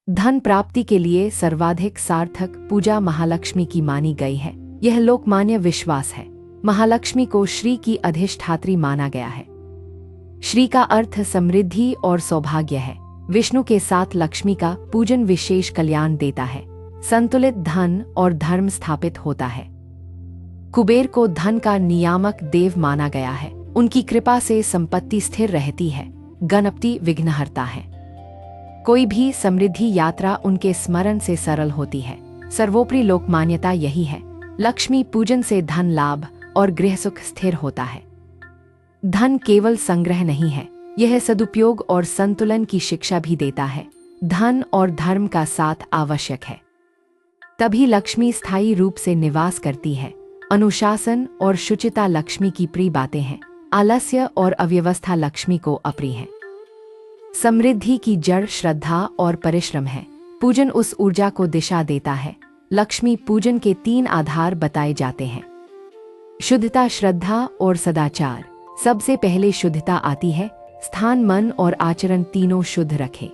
धन प्राप्ति के लिए सर्वाधिक सार्थक पूजा महालक्ष्मी की मानी गई है। यह लोकमान्य विश्वास है। महालक्ष्मी को श्री की अधिष्ठात्री माना गया है। श्री का अर्थ समृद्धि और सौभाग्य है। विष्णु के साथ लक्ष्मी का पूजन विशेष कल्याण देता है। संतुलित धन और धर्म स्थापित होता है। कुबेर को धन का नियामक देव माना गया है। उनकी कृपा से संपत्ति स्थिर रहती है। गणपति विघ्नहर्ता है। कोई भी समृद्धि यात्रा उनके स्मरण से सरल होती है। सर्वोपरि लोकमान्यता यही है। लक्ष्मी पूजन से धन लाभ और गृह सुख स्थिर होता है। धन केवल संग्रह नहीं है, यह सदुपयोग और संतुलन की शिक्षा भी देता है। धन और धर्म का साथ आवश्यक है, तभी लक्ष्मी स्थायी रूप से निवास करती है। अनुशासन और शुचिता लक्ष्मी की प्रिय बातें हैं। आलस्य और अव्यवस्था लक्ष्मी को अप्रिय है। समृद्धि की जड़ श्रद्धा और परिश्रम है। पूजन उस ऊर्जा को दिशा देता है। लक्ष्मी पूजन के 3 आधार बताए जाते हैं। शुद्धता, श्रद्धा और सदाचार। सबसे पहले शुद्धता आती है। स्थान, मन और आचरण तीनों शुद्ध रखें।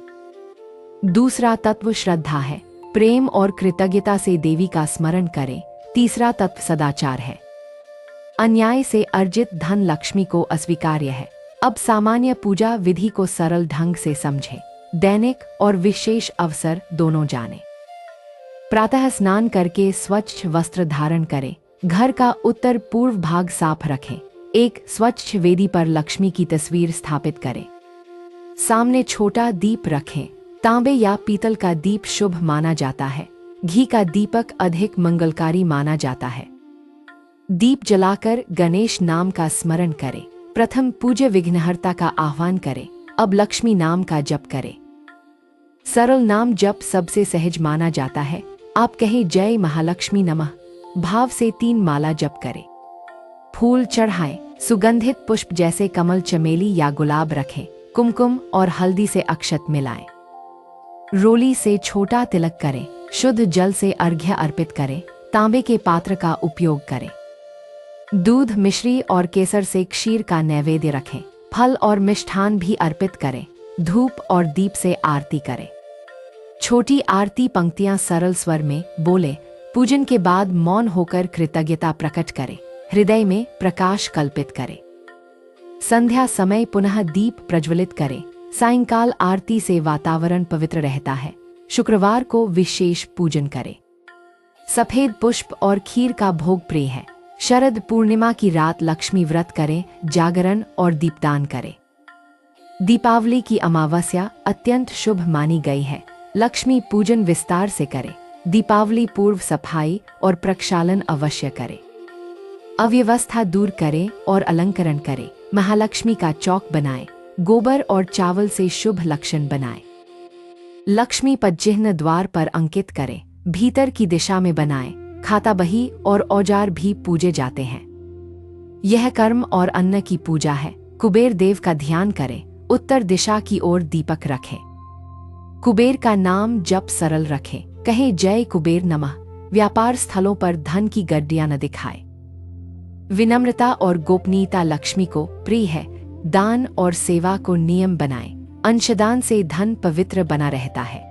दूसरा तत्व श्रद्धा है। प्रेम और कृतज्ञता से देवी का स्मरण करें। तीसरा तत्व सदाचार है। अन्याय से अर्जित धन लक्ष्मी को अस्वीकार्य है। अब सामान्य पूजा विधि को सरल ढंग से समझें। दैनिक और विशेष अवसर दोनों जानें। प्रातः स्नान करके स्वच्छ वस्त्र धारण करें। घर का उत्तर पूर्व भाग साफ रखें। एक स्वच्छ वेदी पर लक्ष्मी की तस्वीर स्थापित करें। सामने छोटा दीप रखें। तांबे या पीतल का दीप शुभ माना जाता है। घी का दीपक अधिक मंगलकारी माना जाता है। दीप जलाकर गणेश नाम का स्मरण करें। प्रथम पूज्य विघ्नहर्ता का आह्वान करें। अब लक्ष्मी नाम का जप करें। सरल नाम जप सबसे सहज माना जाता है। आप कहें जय महालक्ष्मी नमः भाव से 3 माला जप करें। फूल चढ़ाएं। सुगंधित पुष्प जैसे कमल, चमेली या गुलाब रखें। कुमकुम और हल्दी से अक्षत मिलाएं। रोली से छोटा तिलक करें। शुद्ध जल से अर्घ्य अर्पित करें। तांबे के पात्र का उपयोग करें। दूध, मिश्री और केसर से क्षीर का नैवेद्य रखें। फल और मिष्ठान भी अर्पित करें। धूप और दीप से आरती करें। छोटी आरती पंक्तियां सरल स्वर में बोले। पूजन के बाद मौन होकर कृतज्ञता प्रकट करें। हृदय में प्रकाश कल्पित करें। संध्या समय पुनः दीप प्रज्वलित करें। सायंकाल आरती से वातावरण पवित्र रहता है। शुक्रवार को विशेष पूजन करें। सफेद पुष्प और खीर का भोग प्रिय है। शरद पूर्णिमा की रात लक्ष्मी व्रत करें। जागरण और दीपदान करें। दीपावली की अमावस्या अत्यंत शुभ मानी गई है। लक्ष्मी पूजन विस्तार से करें। दीपावली पूर्व सफाई और प्रक्षालन अवश्य करें। अव्यवस्था दूर करें और अलंकरण करें। महालक्ष्मी का चौक बनाएं। गोबर और चावल से शुभ लक्षण बनाएं। लक्ष्मी पद चिन्ह द्वार पर अंकित करें। भीतर की दिशा में बनाएं। खाता बही और औजार भी पूजे जाते हैं। यह कर्म और अन्न की पूजा है। कुबेर देव का ध्यान करें। उत्तर दिशा की ओर दीपक रखें। कुबेर का नाम जप सरल रखें। कहें जय कुबेर नमः। व्यापार स्थलों पर धन की गड्डियां न दिखाएं। विनम्रता और गोपनीयता लक्ष्मी को प्रिय है। दान और सेवा को नियम बनाएं। अंशदान से धन पवित्र बना रहता है।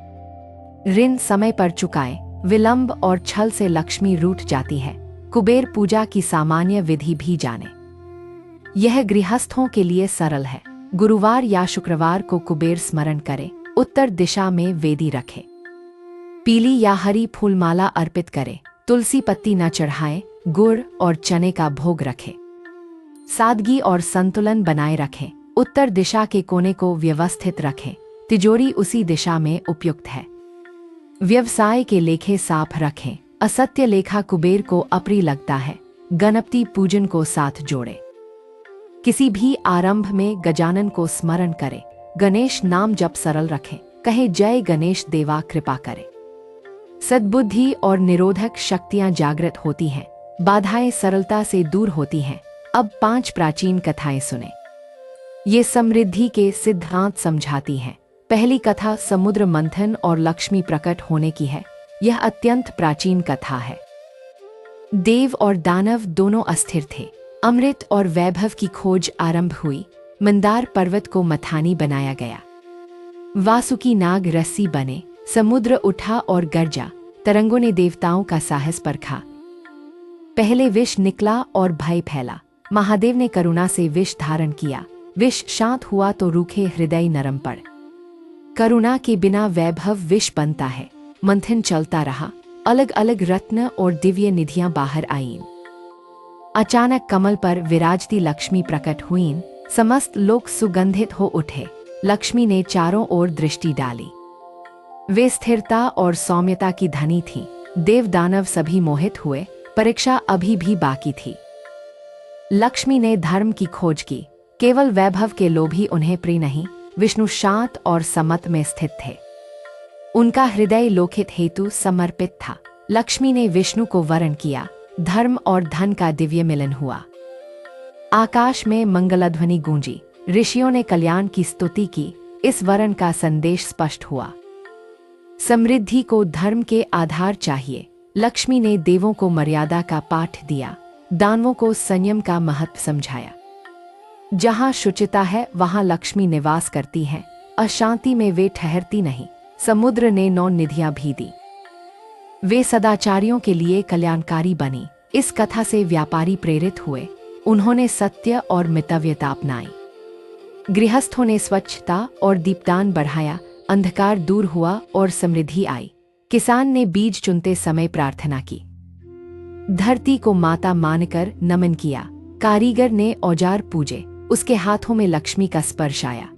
ऋण समय पर चुकाएं। विलंब और छल से लक्ष्मी रूठ जाती है। कुबेर पूजा की सामान्य विधि भी जानें। यह गृहस्थों के लिए सरल है। गुरुवार या शुक्रवार को कुबेर स्मरण करें। उत्तर दिशा में वेदी रखें। पीली या हरी फूलमाला अर्पित करें। तुलसी पत्ती न चढ़ाएं। गुड़ और चने का भोग रखें। सादगी और संतुलन बनाए रखें। उत्तर दिशा के कोने को व्यवस्थित रखें। तिजोरी उसी दिशा में उपयुक्त है। व्यवसाय के लेखे साफ रखें। असत्य लेखा कुबेर को अप्रिय लगता है। गणपति पूजन को साथ जोड़ें। किसी भी आरंभ में गजानन को स्मरण करें। गणेश नाम जप सरल रखें। कहे जय गणेश देवा कृपा करे। सद्बुद्धि और निरोधक शक्तियां जागृत होती हैं। बाधाएं सरलता से दूर होती हैं। अब 5 प्राचीन कथाएं सुने। ये समृद्धि के सिद्धांत समझाती हैं। पहली कथा समुद्र मंथन और लक्ष्मी प्रकट होने की है। यह अत्यंत प्राचीन कथा है। देव और दानव दोनों अस्थिर थे। अमृत और वैभव की खोज आरंभ हुई। मंदार पर्वत को मथानी बनाया गया। वासुकी नाग रस्सी बने। समुद्र उठा और गरजा, तरंगों ने देवताओं का साहस परखा। पहले विष निकला और भय फैला। महादेव ने करुणा से विष धारण किया। विष शांत हुआ तो रूखे हृदय नरम पड़। करुणा के बिना वैभव विष बनता है। मंथन चलता रहा। अलग अलग रत्न और दिव्य निधियां बाहर आईं। अचानक कमल पर विराजती लक्ष्मी प्रकट हुईं। समस्त लोग सुगंधित हो उठे। लक्ष्मी ने चारों ओर दृष्टि डाली। वे स्थिरता और सौम्यता की धनी थीं। देव दानव सभी मोहित हुए। परीक्षा अभी भी बाकी थी। लक्ष्मी ने धर्म की खोज की। केवल वैभव के लोभी उन्हें प्रिय नहीं। विष्णु शांत और समत में स्थित थे। उनका हृदय लोकहित हेतु समर्पित था। लक्ष्मी ने विष्णु को वरण किया। धर्म और धन का दिव्य मिलन हुआ। आकाश में मंगलध्वनि गूंजी। ऋषियों ने कल्याण की स्तुति की। इस वरण का संदेश स्पष्ट हुआ। समृद्धि को धर्म के आधार चाहिए। लक्ष्मी ने देवों को मर्यादा का पाठ दिया। दानवों को संयम का महत्व समझाया। जहां शुचिता है वहां लक्ष्मी निवास करती हैं। अशांति में वे ठहरती नहीं। समुद्र ने 9 निधियां भी दी। वे सदाचारियों के लिए कल्याणकारी बनी। इस कथा से व्यापारी प्रेरित हुए। उन्होंने सत्य और मितव्यता अपनाई। गृहस्थों ने स्वच्छता और दीपदान बढ़ाया। अंधकार दूर हुआ और समृद्धि आई। किसान ने बीज चुनते समय प्रार्थना की। धरती को माता मानकर नमन किया। कारीगर ने औजार पूजे। उसके हाथों में लक्ष्मी का स्पर्श आया।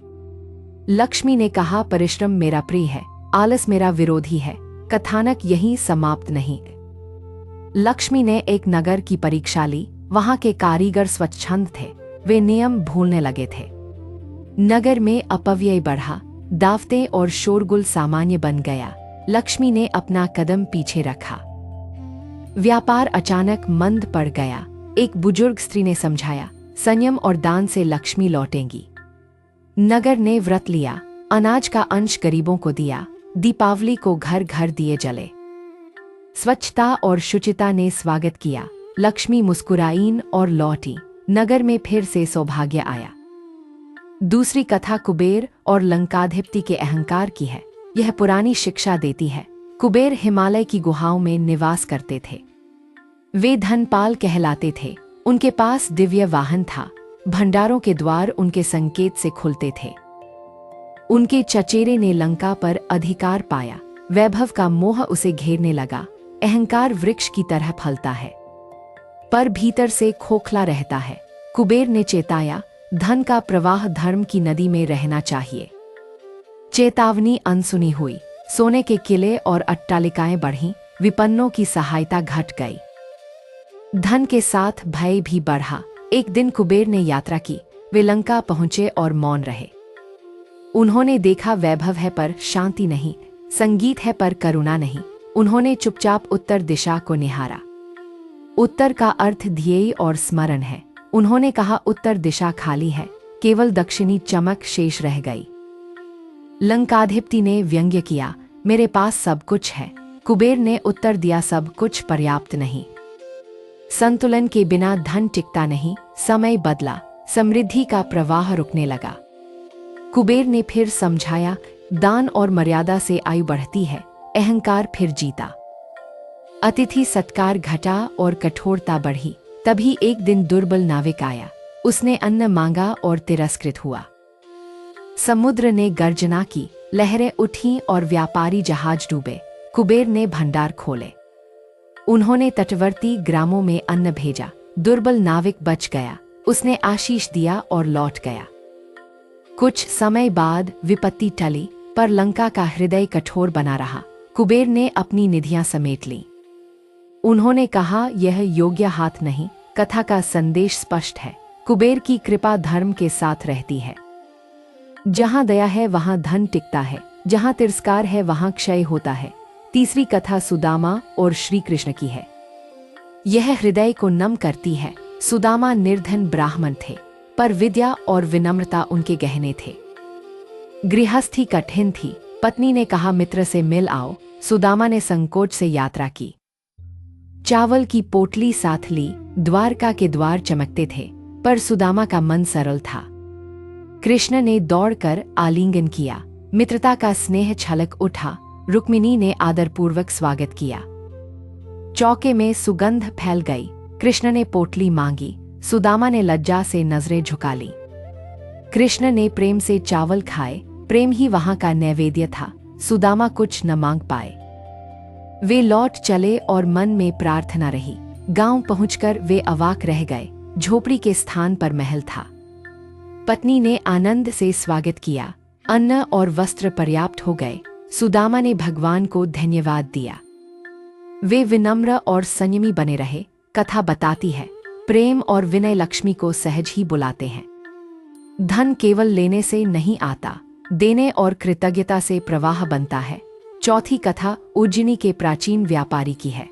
लक्ष्मी ने कहा, परिश्रम मेरा प्रिय है, आलस मेरा विरोधी है। कथानक यहीं समाप्त नहीं। लक्ष्मी ने एक नगर की परीक्षा ली। वहां के कारीगर स्वच्छंद थे। वे नियम भूलने लगे थे। नगर में अपव्यय बढ़ा। दावतें और शोरगुल सामान्य बन गया। लक्ष्मी ने अपना कदम पीछे रखा। व्यापार अचानक मंद पड़ गया। एक बुजुर्ग स्त्री ने समझाया, संयम और दान से लक्ष्मी लौटेंगी। नगर ने व्रत लिया। अनाज का अंश गरीबों को दिया। दीपावली को घर घर दिए जले। स्वच्छता और शुचिता ने स्वागत किया। लक्ष्मी मुस्कुराईं और लौटी। नगर में फिर से सौभाग्य आया। दूसरी कथा कुबेर और लंकाधिपति के अहंकार की है। यह पुरानी शिक्षा देती है। कुबेर हिमालय की गुहाओं में निवास करते थे। वे धनपाल कहलाते थे। उनके पास दिव्य वाहन था। भंडारों के द्वार उनके संकेत से खुलते थे। उनके चचेरे ने लंका पर अधिकार पाया। वैभव का मोह उसे घेरने लगा। अहंकार वृक्ष की तरह फलता है, पर भीतर से खोखला रहता है। कुबेर ने चेताया, धन का प्रवाह धर्म की नदी में रहना चाहिए। चेतावनी अनसुनी हुई। सोने के किले और अट्टालिकाएं बढ़ीं। विपन्नों की सहायता घट गई। धन के साथ भय भी बढ़ा। एक दिन कुबेर ने यात्रा की। वे लंका पहुंचे और मौन रहे। उन्होंने देखा, वैभव है पर शांति नहीं, संगीत है पर करुणा नहीं। उन्होंने चुपचाप उत्तर दिशा को निहारा। उत्तर का अर्थ ध्येय और स्मरण है। उन्होंने कहा, उत्तर दिशा खाली है, केवल दक्षिणी चमक शेष रह गई। लंकाधिपति ने व्यंग्य किया, मेरे पास सब कुछ है। कुबेर ने उत्तर दिया, सब कुछ पर्याप्त नहीं। संतुलन के बिना धन टिकता नहीं। समय बदला। समृद्धि का प्रवाह रुकने लगा। कुबेर ने फिर समझाया, दान और मर्यादा से आयु बढ़ती है। अहंकार फिर जीता। अतिथि सत्कार घटा और कठोरता बढ़ी। तभी एक दिन दुर्बल नाविक आया। उसने अन्न मांगा और तिरस्कृत हुआ। समुद्र ने गर्जना की। लहरें उठीं और व्यापारी जहाज डूबे। कुबेर ने भंडार खोले। उन्होंने तटवर्ती ग्रामों में अन्न भेजा। दुर्बल नाविक बच गया। उसने आशीष दिया और लौट गया। कुछ समय बाद विपत्ति टली, पर लंका का हृदय कठोर बना रहा। कुबेर ने अपनी निधियां समेट लीं। उन्होंने कहा, यह योग्य हाथ नहीं। कथा का संदेश स्पष्ट है। कुबेर की कृपा धर्म के साथ रहती है। जहां दया है वहां धन टिकता है। जहां तिरस्कार है वहां क्षय होता है। तीसरी कथा सुदामा और श्री कृष्ण की है। यह हृदय को नम करती है। सुदामा निर्धन ब्राह्मण थे, पर विद्या और विनम्रता उनके गहने थे। गृहस्थी कठिन थी। पत्नी ने कहा, मित्र से मिल आओ। सुदामा ने संकोच से यात्रा की। चावल की पोटली साथ ली। द्वारका के द्वार चमकते थे, पर सुदामा का मन सरल था। कृष्ण ने दौड़कर आलिंगन किया। मित्रता का स्नेह छलक उठा। रुक्मिणी ने आदरपूर्वक स्वागत किया। चौके में सुगंध फैल गई। कृष्ण ने पोटली मांगी। सुदामा ने लज्जा से नजरें झुका ली। कृष्ण ने प्रेम से चावल खाए। प्रेम ही वहां का नैवेद्य था। सुदामा कुछ न मांग पाए। वे लौट चले और मन में प्रार्थना रही। गांव पहुंचकर वे अवाक रह गए। झोपड़ी के स्थान पर महल था। पत्नी ने आनंद से स्वागत किया। अन्न और वस्त्र पर्याप्त हो गए। सुदामा ने भगवान को धन्यवाद दिया। वे विनम्र और संयमी बने रहे। कथा बताती है, प्रेम और विनय लक्ष्मी को सहज ही बुलाते हैं। धन केवल लेने से नहीं आता, देने और कृतज्ञता से प्रवाह बनता है। चौथी कथा उज्जैनी के प्राचीन व्यापारी की है।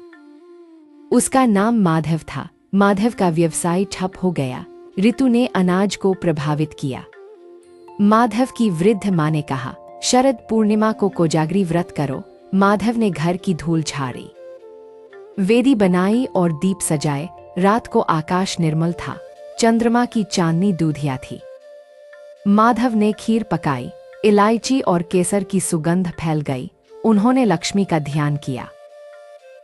उसका नाम माधव था। माधव का व्यवसाय ठप हो गया। ऋतु ने अनाज को प्रभावित किया। माधव की वृद्ध मां ने कहा, शरद पूर्णिमा को कोजागरी व्रत करो। माधव ने घर की धूल झाड़ी, वेदी बनाई और दीप सजाए। रात को आकाश निर्मल था। चंद्रमा की चांदनी दूधिया थी। माधव ने खीर पकाई। इलायची और केसर की सुगंध फैल गई। उन्होंने लक्ष्मी का ध्यान किया।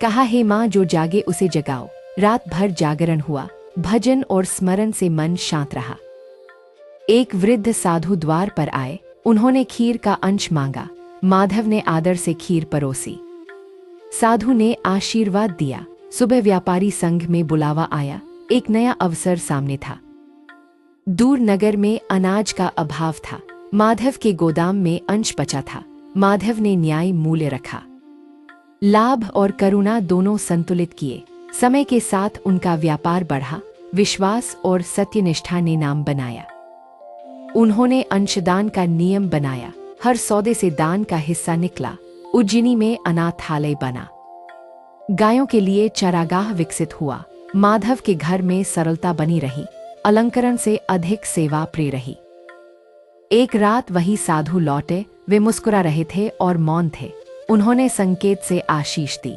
कहा, हे मां, जो जागे उसे जगाओ। रात भर जागरण हुआ। भजन और स्मरण से मन शांत रहा। एक वृद्ध साधु द्वार पर आए। उन्होंने खीर का अंश मांगा। माधव ने आदर से खीर परोसी। साधु ने आशीर्वाद दिया। सुबह व्यापारी संघ में बुलावा आया। एक नया अवसर सामने था। दूर नगर में अनाज का अभाव था। माधव के गोदाम में अंश बचा था। माधव ने न्याय मूल्य रखा। लाभ और करुणा दोनों संतुलित किए। समय के साथ उनका व्यापार बढ़ा। विश्वास और सत्यनिष्ठा ने नाम बनाया। उन्होंने अंशदान का नियम बनाया। हर सौदे से दान का हिस्सा निकला। उज्जैनी में अनाथालय बना। गायों के लिए चरागाह विकसित हुआ। माधव के घर में सरलता बनी रही। अलंकरण से अधिक सेवा प्रिय रही। एक रात वही साधु लौटे। वे मुस्कुरा रहे थे और मौन थे। उन्होंने संकेत से आशीष दी।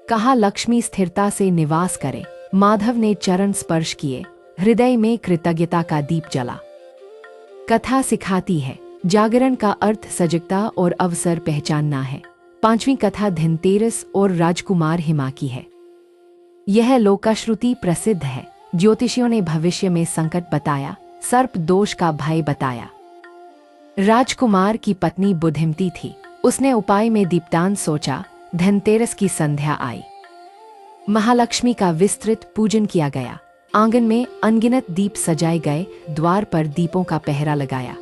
कहा, लक्ष्मी स्थिरता से निवास करे। माधव ने चरण स्पर्श किए। हृदय में कृतज्ञता का दीप जला। कथा सिखाती है, जागरण का अर्थ सजगता और अवसर पहचानना है। पांचवी कथा धनतेरस और राजकुमार हिमा की है। यह लोकाश्रुति प्रसिद्ध है। ज्योतिषियों ने भविष्य में संकट बताया। सर्प दोष का भय बताया। राजकुमार की पत्नी बुद्धिमती थी। उसने उपाय में दीपदान सोचा। धनतेरस की संध्या आई। महालक्ष्मी का विस्तृत पूजन किया गया। आंगन में अनगिनत दीप सजाए गए। द्वार पर दीपों का पहरा लगाया।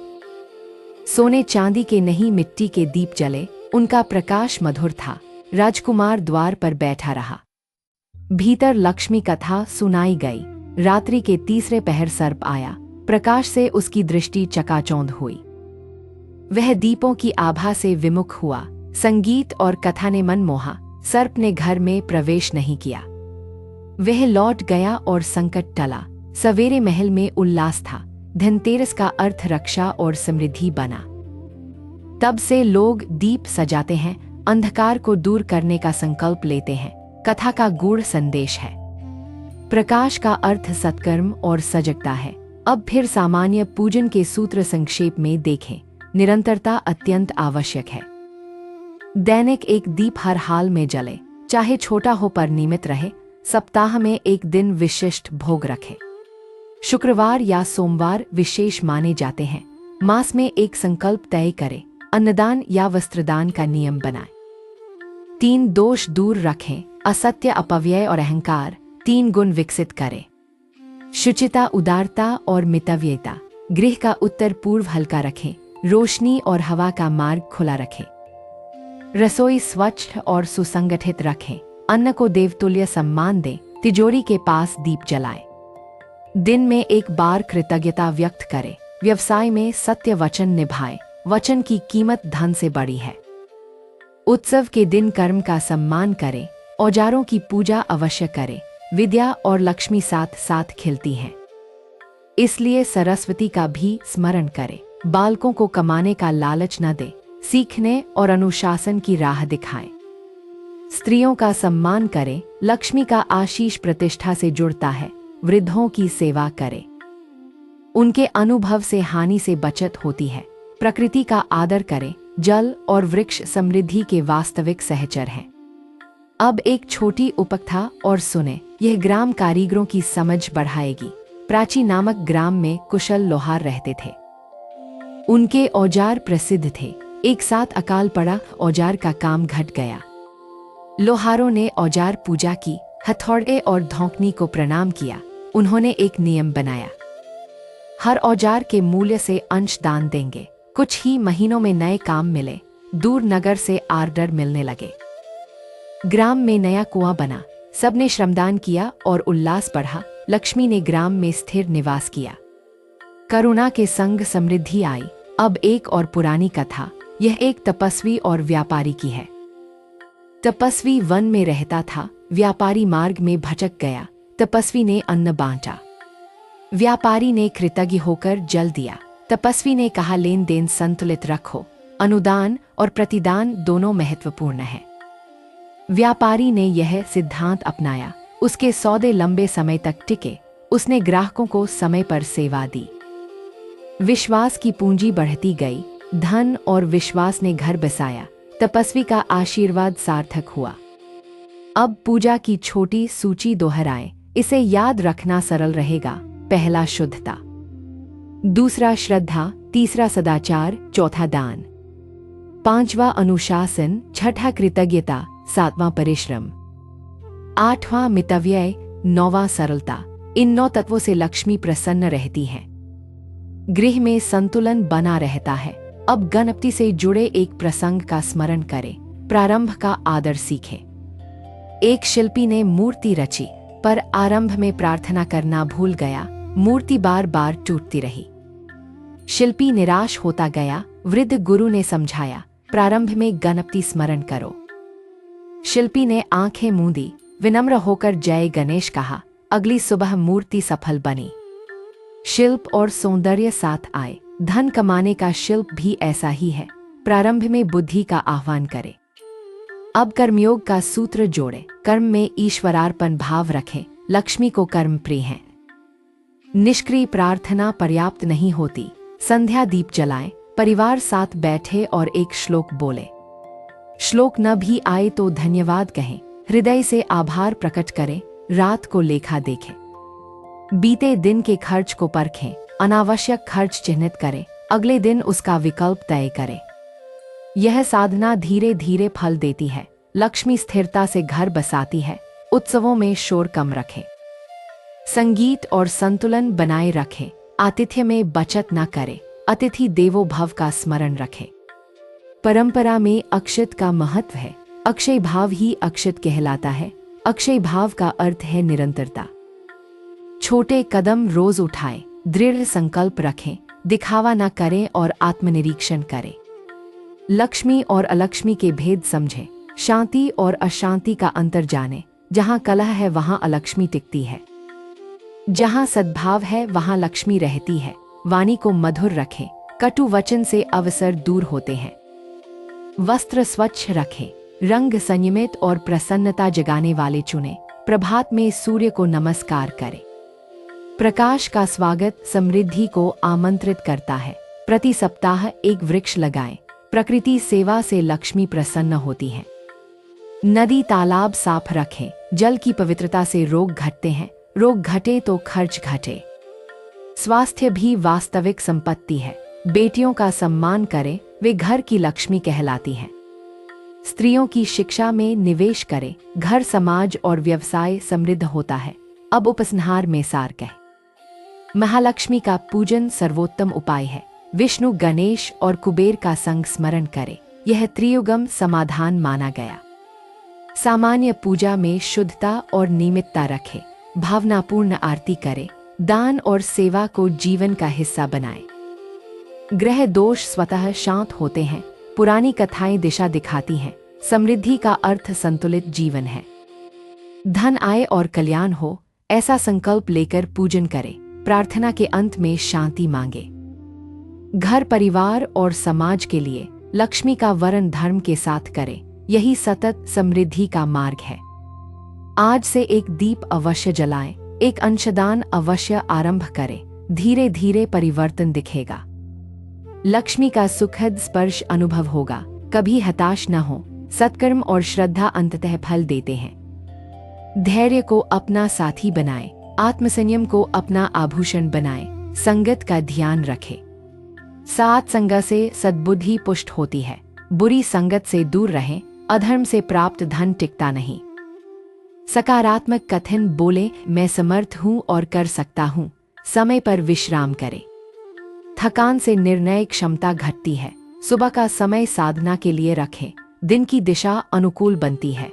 सोने चांदी के नहीं, मिट्टी के दीप जले। उनका प्रकाश मधुर था। राजकुमार द्वार पर बैठा रहा। भीतर लक्ष्मी कथा सुनाई गई। रात्रि के तीसरे पहर सर्प आया। प्रकाश से उसकी दृष्टि चकाचौंध हुई। वह दीपों की आभा से विमुख हुआ। संगीत और कथा ने मन मोहा। सर्प ने घर में प्रवेश नहीं किया। वह लौट गया और संकट टला। सवेरे महल में उल्लास था। धनतेरस का अर्थ रक्षा और समृद्धि बना। तब से लोग दीप सजाते हैं, अंधकार को दूर करने का संकल्प लेते हैं। कथा का गूढ़ संदेश है। प्रकाश का अर्थ सत्कर्म और सजगता है। अब फिर सामान्य पूजन के सूत्र संक्षेप में देखें। निरंतरता अत्यंत आवश्यक है। दैनिक एक दीप हर हाल में जले, चाहे छोटा हो पर नियमित रहे। सप्ताह में एक दिन विशिष्ट भोग रखे। शुक्रवार या सोमवार विशेष माने जाते हैं। मास में एक संकल्प तय करें। अन्नदान या वस्त्रदान का नियम बनाएं। 3 दोष दूर रखें। असत्य, अपव्यय और अहंकार। 3 गुण विकसित करें। शुचिता, उदारता और मितव्ययता। गृह का उत्तर पूर्व हल्का रखें। रोशनी और हवा का मार्ग खुला रखें। रसोई स्वच्छ और सुसंगठित रखें। अन्न को देवतुल्य सम्मान दें। तिजोरी के पास दीप जलाएं। दिन में एक बार कृतज्ञता व्यक्त करें। व्यवसाय में सत्य वचन निभाएं। वचन की कीमत धन से बड़ी है। उत्सव के दिन कर्म का सम्मान करें। औजारों की पूजा अवश्य करें। विद्या और लक्ष्मी साथ साथ खिलती हैं, इसलिए सरस्वती का भी स्मरण करें। बालकों को कमाने का लालच न दें। सीखने और अनुशासन की राह दिखाएं। स्त्रियों का सम्मान करें। लक्ष्मी का आशीष प्रतिष्ठा से जुड़ता है। वृद्धों की सेवा करें। उनके अनुभव से हानि से बचत होती है। प्रकृति का आदर करें। जल और वृक्ष समृद्धि के वास्तविक सहचर हैं। अब एक छोटी उपकथा और सुने, यह ग्राम कारीगरों की समझ बढ़ाएगी। प्राची नामक ग्राम में कुशल लोहार रहते थे। उनके औजार प्रसिद्ध थे। एक साथ अकाल पड़ा, औजार का काम घट गया। लोहारों ने औजार पूजा की, हथौड़े और धौंकनी को प्रणाम किया। उन्होंने एक नियम बनाया, हर औजार के मूल्य से अंश दान देंगे। कुछ ही महीनों में नए काम मिले। दूर नगर से आर्डर मिलने लगे। ग्राम में नया कुआं बना। सबने श्रमदान किया और उल्लास बढ़ा। लक्ष्मी ने ग्राम में स्थिर निवास किया। करुणा के संग समृद्धि आई। अब एक और पुरानी कथा। यह एक तपस्वी और व्यापारी की है। तपस्वी वन में रहता था। व्यापारी मार्ग में भटक गया। तपस्वी ने अन्न बांटा। व्यापारी ने कृतज्ञ होकर जल दिया। तपस्वी ने कहा, लेन देन संतुलित रखो। अनुदान और प्रतिदान दोनों महत्वपूर्ण हैं। व्यापारी ने यह सिद्धांत अपनाया। उसके सौदे लंबे समय तक टिके। उसने ग्राहकों को समय पर सेवा दी। विश्वास की पूंजी बढ़ती गई। धन और विश्वास ने घर बसाया। तपस्वी का आशीर्वाद सार्थक हुआ। अब पूजा की छोटी सूची दोहराएं। इसे याद रखना सरल रहेगा। पहला शुद्धता, दूसरा श्रद्धा, तीसरा सदाचार, चौथा दान, पांचवा अनुशासन, छठा कृतज्ञता, सातवां परिश्रम, आठवां मितव्यय, नौवां सरलता। इन 9 तत्वों से लक्ष्मी प्रसन्न रहती है। गृह में संतुलन बना रहता है। अब गणपति से जुड़े एक प्रसंग का स्मरण करें। प्रारंभ का आदर सीखें। एक शिल्पी ने मूर्ति रची, पर आरंभ में प्रार्थना करना भूल गया। मूर्ति बार बार टूटती रही। शिल्पी निराश होता गया। वृद्ध गुरु ने समझाया, प्रारंभ में गणपति स्मरण करो। शिल्पी ने आंखें मूंदी, विनम्र होकर जय गणेश कहा। अगली सुबह मूर्ति सफल बनी। शिल्प और सौंदर्य साथ आए। धन कमाने का शिल्प भी ऐसा ही है। प्रारंभ में बुद्धि का आह्वान करे। अब कर्मयोग का सूत्र जोड़े। कर्म में ईश्वरार्पण भाव रखें। लक्ष्मी को कर्म प्रिय हैं। निष्क्रिय प्रार्थना पर्याप्त नहीं होती। संध्या दीप जलाएं। परिवार साथ बैठे और एक श्लोक बोले। श्लोक न भी आए तो धन्यवाद कहें। हृदय से आभार प्रकट करें। रात को लेखा देखें। बीते दिन के खर्च को परखें। अनावश्यक खर्च चिन्हित करें। अगले दिन उसका विकल्प तय करें। यह साधना धीरे धीरे फल देती है। लक्ष्मी स्थिरता से घर बसाती है। उत्सवों में शोर कम रखें। संगीत और संतुलन बनाए रखें। आतिथ्य में बचत न करें। अतिथि देवो भव का स्मरण रखें। परंपरा में अक्षत का महत्व है। अक्षय भाव ही अक्षत कहलाता है। अक्षय भाव का अर्थ है निरंतरता। छोटे कदम रोज उठाएं। दृढ़ संकल्प रखें। दिखावा न करें और आत्मनिरीक्षण करें। लक्ष्मी और अलक्ष्मी के भेद समझें। शांति और अशांति का अंतर जानें। जहां कलह है वहां अलक्ष्मी टिकती है। जहां सद्भाव है वहां लक्ष्मी रहती है। वाणी को मधुर रखें। कटु वचन से अवसर दूर होते हैं। वस्त्र स्वच्छ रखें। रंग संयमित और प्रसन्नता जगाने वाले चुनें। प्रभात में सूर्य को नमस्कार करें। प्रकाश का स्वागत समृद्धि को आमंत्रित करता है। प्रति सप्ताह एक वृक्ष लगाएं। प्रकृति सेवा से लक्ष्मी प्रसन्न होती है। नदी तालाब साफ रखें। जल की पवित्रता से रोग घटते हैं। रोग घटे तो खर्च घटे। स्वास्थ्य भी वास्तविक संपत्ति है। बेटियों का सम्मान करें। वे घर की लक्ष्मी कहलाती हैं। स्त्रियों की शिक्षा में निवेश करें। घर, समाज और व्यवसाय समृद्ध होता है। अब उपसंहार में सार कहें। महालक्ष्मी का पूजन सर्वोत्तम उपाय है। विष्णु, गणेश और कुबेर का संग स्मरण करें। यह त्रियुगम समाधान माना गया। सामान्य पूजा में शुद्धता और नियमितता रखें। भावनापूर्ण आरती करें। दान और सेवा को जीवन का हिस्सा बनाएं। ग्रह दोष स्वतः शांत होते हैं। पुरानी कथाएं दिशा दिखाती हैं। समृद्धि का अर्थ संतुलित जीवन है। धन आए और कल्याण हो, ऐसा संकल्प लेकर पूजन करें। प्रार्थना के अंत में शांति मांगे। घर, परिवार और समाज के लिए लक्ष्मी का वरण धर्म के साथ करें। यही सतत समृद्धि का मार्ग है। आज से एक दीप अवश्य जलाएं। एक अंशदान अवश्य आरंभ करें। धीरे धीरे परिवर्तन दिखेगा। लक्ष्मी का सुखद स्पर्श अनुभव होगा। कभी हताश न हो। सत्कर्म और श्रद्धा अंततः फल देते हैं। धैर्य को अपना साथी बनाए। आत्मसंयम को अपना आभूषण बनाए। संगत का ध्यान रखे। सात संग से सद्बुद्धि पुष्ट होती है। बुरी संगत से दूर रहें। अधर्म से प्राप्त धन टिकता नहीं। सकारात्मक कथन बोले, मैं समर्थ हूं और कर सकता हूं। समय पर विश्राम करें। थकान से निर्णय क्षमता घटती है। सुबह का समय साधना के लिए रखें। दिन की दिशा अनुकूल बनती है।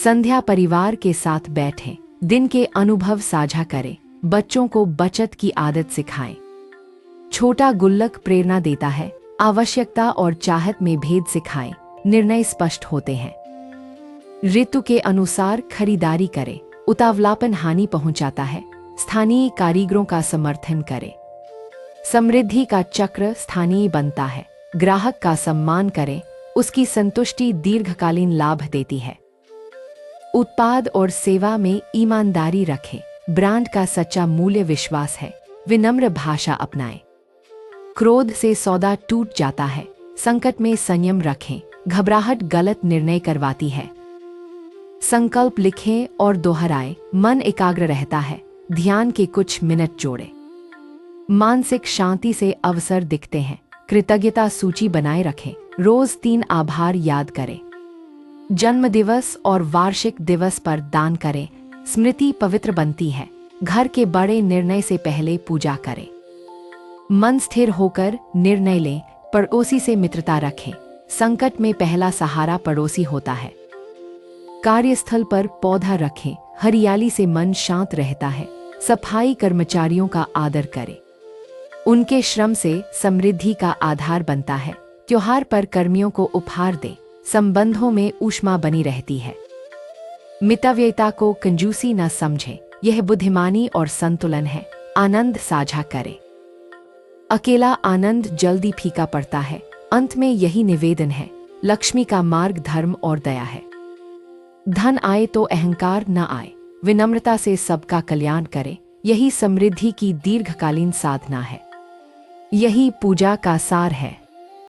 संध्या परिवार के साथ बैठें। दिन के अनुभव साझा करें। बच्चों को बचत की आदत सिखाएं। छोटा गुल्लक प्रेरणा देता है। आवश्यकता और चाहत में भेद सिखाएं। निर्णय स्पष्ट होते हैं। ऋतु के अनुसार खरीदारी करें। उतावलापन हानि पहुंचाता है। स्थानीय कारीगरों का समर्थन करें। समृद्धि का चक्र स्थानीय बनता है। ग्राहक का सम्मान करें। उसकी संतुष्टि दीर्घकालीन लाभ देती है। उत्पाद और सेवा में ईमानदारी रखें। ब्रांड का सच्चा मूल्य विश्वास है। विनम्र भाषा अपनाएं। क्रोध से सौदा टूट जाता है। संकट में संयम रखें। घबराहट गलत निर्णय करवाती है। संकल्प लिखें और दोहराएं। मन एकाग्र रहता है। ध्यान के कुछ मिनट जोड़ें। मानसिक शांति से अवसर दिखते हैं। कृतज्ञता सूची बनाए रखें। रोज 3 आभार याद करें। जन्म दिवस और वार्षिक दिवस पर दान करें। स्मृति पवित्र बनती है। घर के बड़े निर्णय से पहले पूजा करें। मन स्थिर होकर निर्णय लें। पड़ोसी से मित्रता रखें। संकट में पहला सहारा पड़ोसी होता है। कार्यस्थल पर पौधा रखें। हरियाली से मन शांत रहता है। सफाई कर्मचारियों का आदर करें। उनके श्रम से समृद्धि का आधार बनता है। त्योहार पर कर्मियों को उपहार दें। संबंधों में ऊष्मा बनी रहती है। मितव्ययिता को कंजूसी न समझें। यह बुद्धिमानी और संतुलन है। आनंद साझा करें। अकेला आनंद जल्दी फीका पड़ता है। अंत में यही निवेदन है। लक्ष्मी का मार्ग धर्म और दया है। धन आए तो अहंकार न आए। विनम्रता से सबका कल्याण करें। यही समृद्धि की दीर्घकालीन साधना है। यही पूजा का सार है।